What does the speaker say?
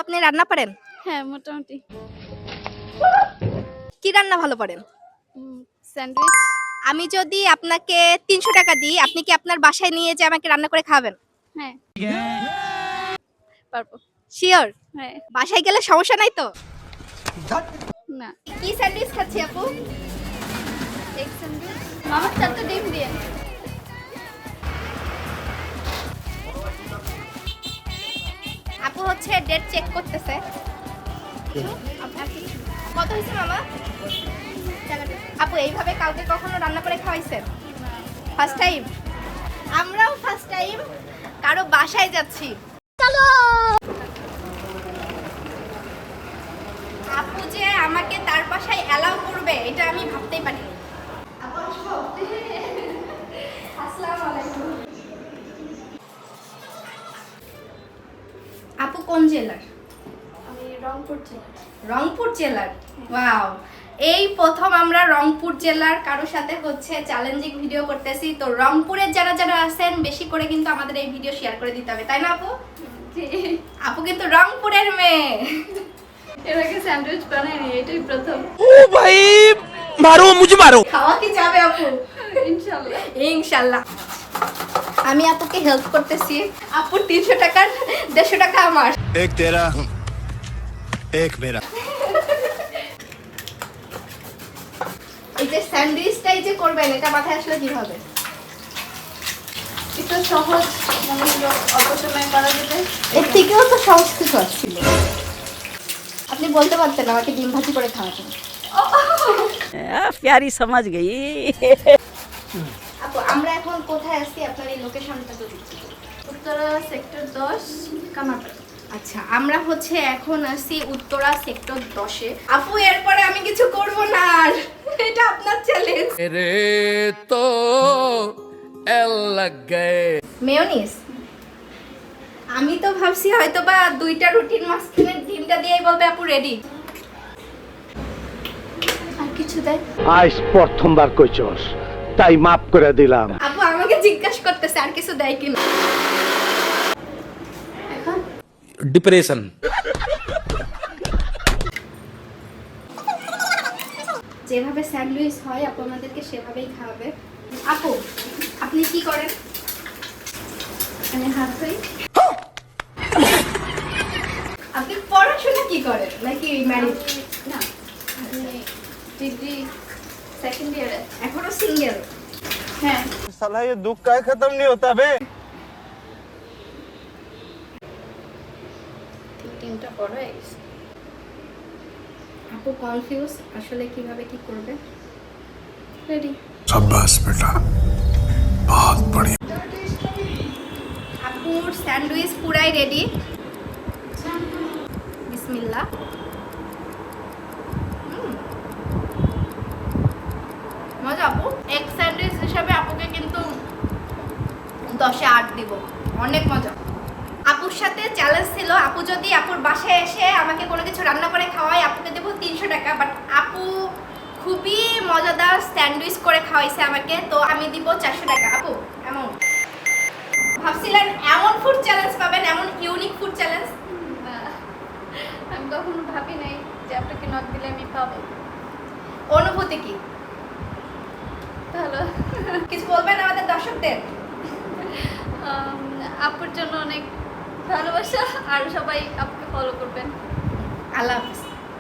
আপনি রান্না পারেন? হ্যাঁ, মোটামুটি। কি রান্না ভালো পারেন? স্যান্ডউইচ। আমি যদি আপনাকে ৩০০ টাকা দিই, আপনি কি আপনার বাসায় নিয়ে যেয়ে আমাকে রান্না করে খাওয়াবেন? হ্যাঁ, পারবো। শিওর? হ্যাঁ, বাসায় গেলে সমস্যা নাই তো? না। কি স্যান্ডউইচ খাচ্ছি আপু? Egg sandwich. মামার 4টা ডিম দিয়ে। আপু হচ্ছে ডেট চেক করতেছে। কত হয়েছে মামা? আপু এইভাবে কাউকে কখনো রান্না করে খাওয়াইছেন? First time? আমরাও ফার্স্ট টাইম কারো বাসায় যাচ্ছি। চলো। আপু যে আমাকে তার বাসায় অ্যালাউ করবে এটা আমি ভাবতেই পারিনি। আপু আসবো? আসসালামু আলাইকুম। আপু কোন জেলার? আমি রংপুর জেলা। রংপুর জেলার? ওয়াও, এই প্রথম আমরা রংপুর জেলার কারোর সাথে হচ্ছে চ্যালেঞ্জিং ভিডিও করতেছি। তো রংপুরের যারা যারা আছেন বেশি করে কিন্তু আমাদের এই ভিডিও শেয়ার করে দিতে হবে, তাই না আপু? জি। আপু কিন্তু রংপুরের মেয়ে। এর আগে স্যান্ডউইচ বানাইনি, এটাই প্রথম। ओ भाई मारो मुझे मारो। খাওয়া কি যাবে আপু? ইনশাআল্লাহ। ইনশাআল্লাহ। আমি আপুকে হেল্প করতেছি। আপুর ৩০০ টাকার ১৫০ টাকা আমার। एक तेरा एक मेरा। এই যে স্যান্ডউইচটাই যে করবেন এটা মাথায় আসলে কিভাবে? এটা সহজ, মনে হলো অল্প সময় করা যাবে। এর থেকেও তো সহজ কিছু আসছিল। আপনি বলতে পারতেন আমাকে ডিম ভাজি করে খাওয়াতেন। प्यारी समझ गई। আপু আমরা এখন কোথায় আছি, আপনার এই লোকেশনটা তো দিচ্ছি। উত্তরা সেক্টর 10 কামারপাড়া। আচ্ছা, আমরা হচ্ছে এখন আছি উত্তরা সেক্টর 10-এ। আপু এরপরে আমি কিছু করব না আর। এটা আপনার চ্যালেঞ্জ। रे तो एल लग गए। মেয়োনিজ? আমি তো ভাবছি হয়তোবা 2টা রুটির মাঝখানে ডিমটা দিয়েই বলবে আপু রেডি। আর কিছু দেয়? আজ প্রথমবার কইছস তাই মাফ করে দিলাম। আপু আমাকে জিজ্ঞাসা করতেছে আর কিছু দেয় কিনা। এখন डिप्रेशन। যেভাবে স্যান্ডউইচ হয় আপু আমাদেরকে সেভাবেই খাওয়াবে। আপু আপনি কি করেন? আমি হাত ধুই। আপনি পড়াশোনা কি করেন নাকি ম্যারিড? না, আমি ডিগ্রি সেকেন্ড ইয়ারে। এখনো সিঙ্গেল? হ্যাঁ। साला ये दुख का खत्म नहीं होता बे। তিনটা বড় হয়ে গেছে। আপু কনফিউজ আসলে কিভাবে কি করবে। রেডি। शाबाश बेटा, बहुत बढ़िया। আপুর স্যান্ডউইচ পুরাই রেডি। বিসমিল্লাহ। মজা আপু। এক স্যান্ডউইচ হিসাবে আপুকে কিন্তু 10-এ 8 দিব। অনেক মজা। আপুর সাথে চ্যালেঞ্জ ছিল, আপু যদি আপুর বাসায় এসে আমাকে কোনো কিছু রান্না করে খাওয়ায় আপুকে দেবো ৩০০ টাকা। বাট আপু খুবই মজাদার স্যান্ডউইচ করে খাওয়াইছে আমাকে, তো আমি দিব 400 টাকা। আপু এমন ভাবছিলেন এমন ফুড চ্যালেঞ্জ পাবেন, এমন ইউনিক ফুড চ্যালেঞ্জ? না, আমি কখনো ভাবি নাই যে আপনাকে নক দিলে আমি পাবো। অনুভূতি কি? ভালো। কিছু বলবেন আমাদের দর্শকদের? আপুর জন্য অনেক ভালোবাসা, আর সবাই আপুকে ফলো করবেন। আল্লাহ হাফেজ।